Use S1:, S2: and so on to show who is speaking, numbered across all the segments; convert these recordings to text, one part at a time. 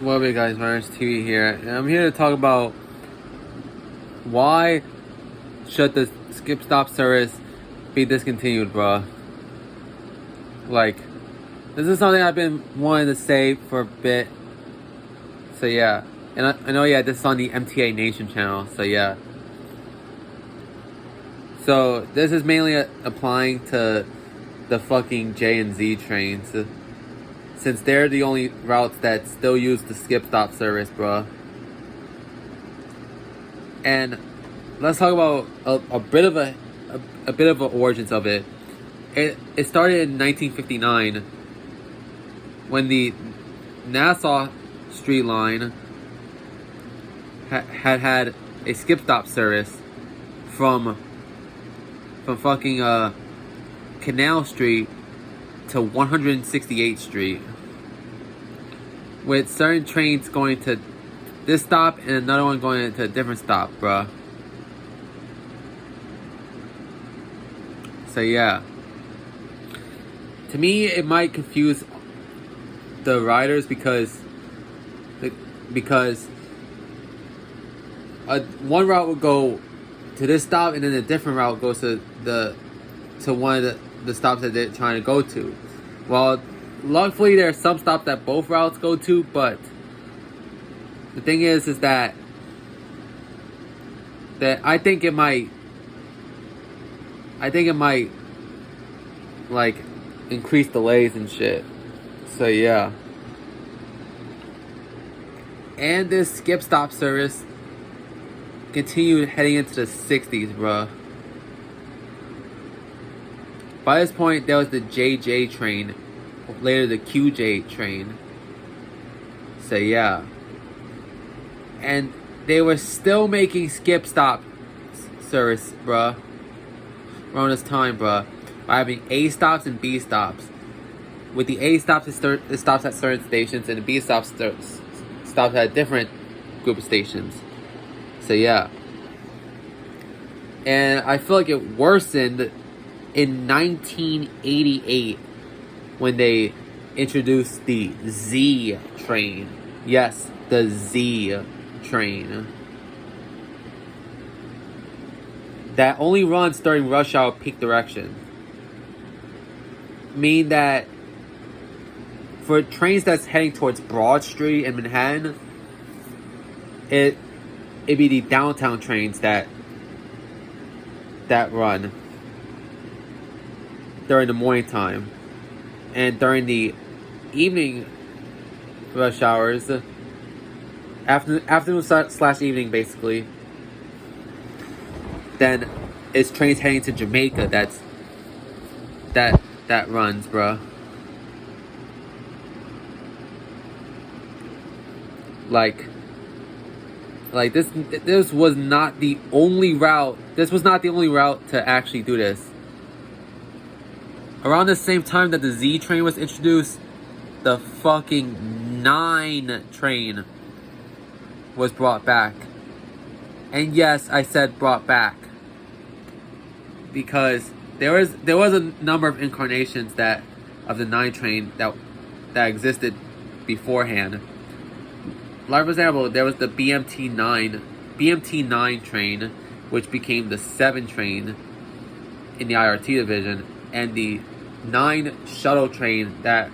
S1: What up, guys? Myers TV here, and I'm here to talk about why should the skip stop service be discontinued, bruh. Like, this is something I've been wanting to say for a bit. So yeah, and I know, yeah, this is on the MTA Nation channel. So yeah, so this is mainly applying to the fucking J and Z trains, since they're the only routes that still use the skip stop service, bruh. And let's talk about a bit of the origins of it. It started in 1959 when the Nassau Street line had a skip stop service from fucking Canal Street to 168th Street, with certain trains going to this stop and another one going to a different stop, bruh. So yeah, to me it might confuse the riders because one route would go to this stop and then a different route goes to one of the stops that they're trying to go to. Well, luckily there are some stops that both routes go to, but the thing is that I think it might like increase delays and shit. So yeah. And this skip stop service continued heading into the 60s, bruh. By this point, there was the JJ train, later the QJ train. So yeah. And they were still making skip stop service, bruh, around this time, bruh, by having A stops and B stops. With the A stops, it stops at certain stations, and the B stops at a different group of stations. So yeah. And I feel like it worsened in 1988 when they introduced the Z train. Yes, the Z train. That only runs during rush hour peak direction. Mean that for trains that's heading towards Broad Street and Manhattan, it'd be the downtown trains that run during the morning time, and during the evening rush hours, afternoon / evening basically, then it's trains heading to Jamaica that runs, bruh. Like this was not the only route. This was not the only route to actually do this. Around the same time that the Z train was introduced, the fucking 9 train was brought back. And yes, I said brought back, because there was a number of incarnations of the 9 train that existed beforehand. Like, for example, there was the BMT 9 train, which became the 7 train in the IRT division, and the 9 shuttle train that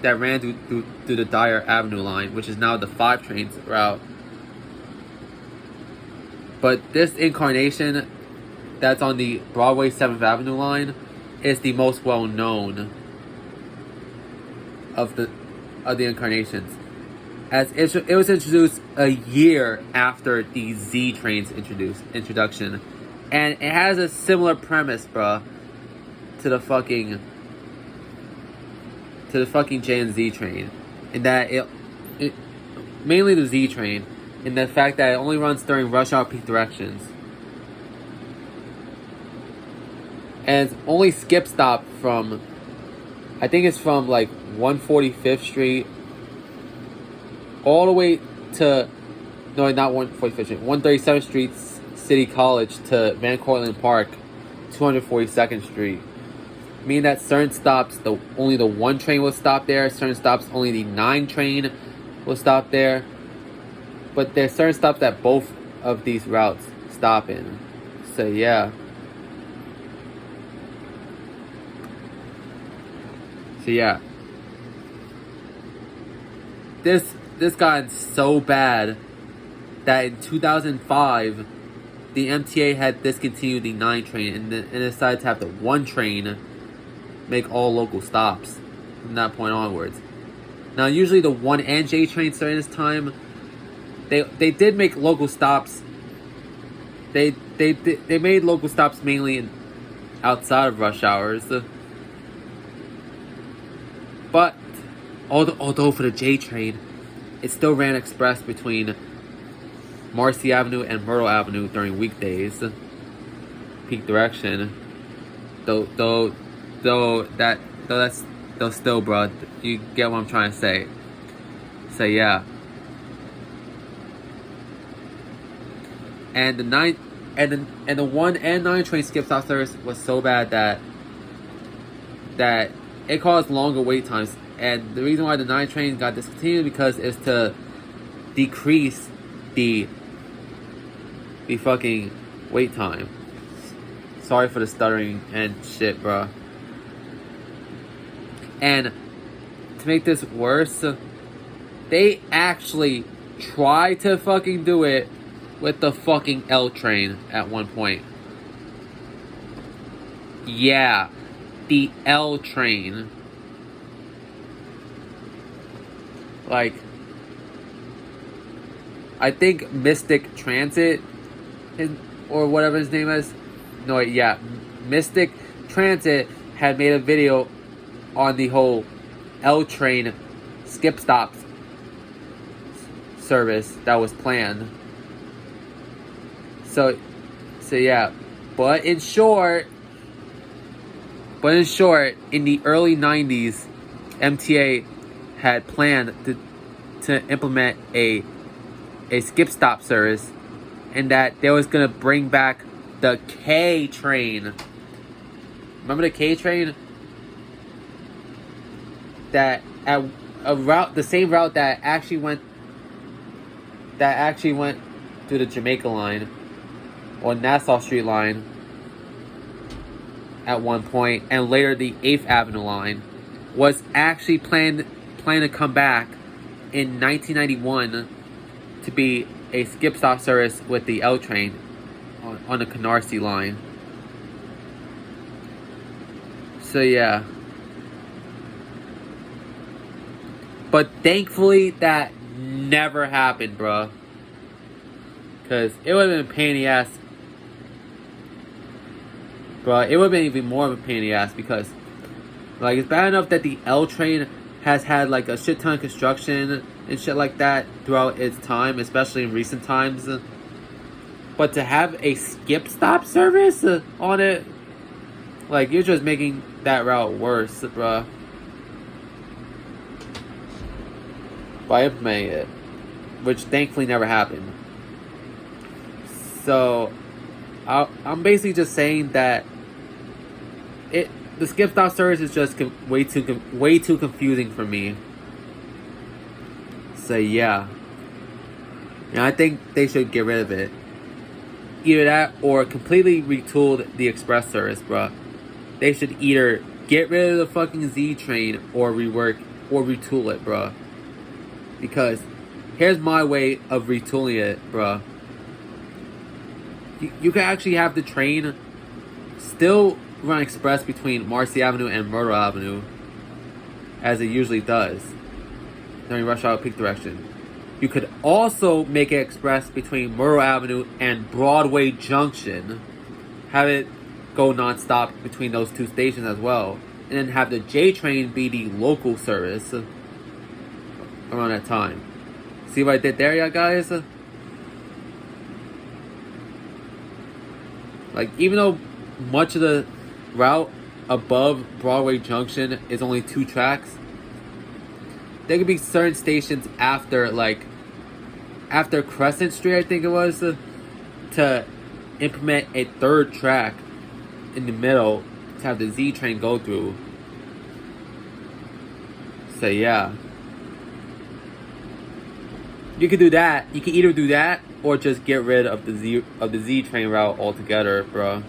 S1: ran through the Dyer Avenue line, which is now the 5 trains route. But this incarnation that's on the Broadway 7th Avenue line is the most well known of the incarnations, as it was introduced a year after the Z train's introduction, and it has a similar premise, bruh, to the fucking J and Z train, in that it mainly the Z train, in the fact that it only runs during rush hour peak directions, and it's only skip stop from, I think it's from like 145th Street all the way to, no, not 145th Street, 137th Street City College to Van Cortlandt Park, 242nd Street. meaning that certain stops only the 1 train will stop there. Certain stops only the 9 train will stop there. But there's certain stops that both of these routes stop in. So yeah. So yeah. This got so bad that in 2005, the MTA had discontinued the 9 train and decided to have the 1 train make all local stops from that point onwards. Now, usually the 1 and J trains during this time, they did make local stops. They made local stops mainly outside of rush hours. But although for the J train, it still ran express between Marcy Avenue and Myrtle Avenue during weekdays, peak direction. Though still, bro, you get what I'm trying to say. So yeah. And the 1 and 9 train skip stop service was so bad that it caused longer wait times. And the reason why the 9 train got discontinued because it's to decrease the fucking wait time. Sorry for the stuttering and shit, bro. And to make this worse, they actually tried to fucking do it with the fucking L train at one point. Yeah, the L train. Like, I think Mystic Transit, or whatever his name is. No, yeah, Mystic Transit had made a video on the whole L train skip stops service that was planned. So yeah, but in short, in the early 90s, MTA had planned to implement a skip stop service, and that they was gonna bring back the K train. Remember the K train? That at a route, the same route that actually went through the Jamaica line or Nassau Street line at one point, and later the 8th Avenue line was actually planned to come back in 1991 to be a skip stop service with the L train on the Canarsie line. So yeah. But thankfully that never happened, bruh. Because it would have been a pain in the ass. Bruh, it would have been even more of a pain in the ass because, like, it's bad enough that the L train has had, like, a shit ton of construction and shit like that throughout its time, especially in recent times. But to have a skip stop service on it, like, you're just making that route worse, bruh. By implementing it, which thankfully never happened. So, I'm basically just saying that the skip stop service is just way too confusing for me. So yeah, and I think they should get rid of it. Either that or completely retool the express service, bruh. They should either get rid of the fucking Z train or rework or retool it, bruh. Because here's my way of retooling it, bruh. You can actually have the train still run express between Marcy Avenue and Myrtle Avenue, as it usually does during rush hour peak direction. You could also make it express between Myrtle Avenue and Broadway Junction. Have it go non-stop between those two stations as well. And then have the J train be the local service around that time. See what I did there, y'all guys? Like, even though much of the route above Broadway Junction is only 2 tracks, there could be certain stations after Crescent Street, I think it was, to implement a 3rd track in the middle to have the Z train go through. So yeah. You could do that. You can either do that or just get rid of the Z train route altogether, bro.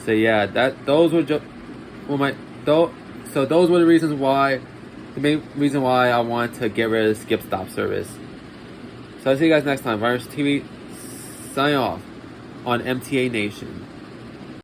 S1: So yeah, those were the reasons why, the main reason why I wanted to get rid of the skip stop service. So I'll see you guys next time. Virus TV signing off on MTA Nation.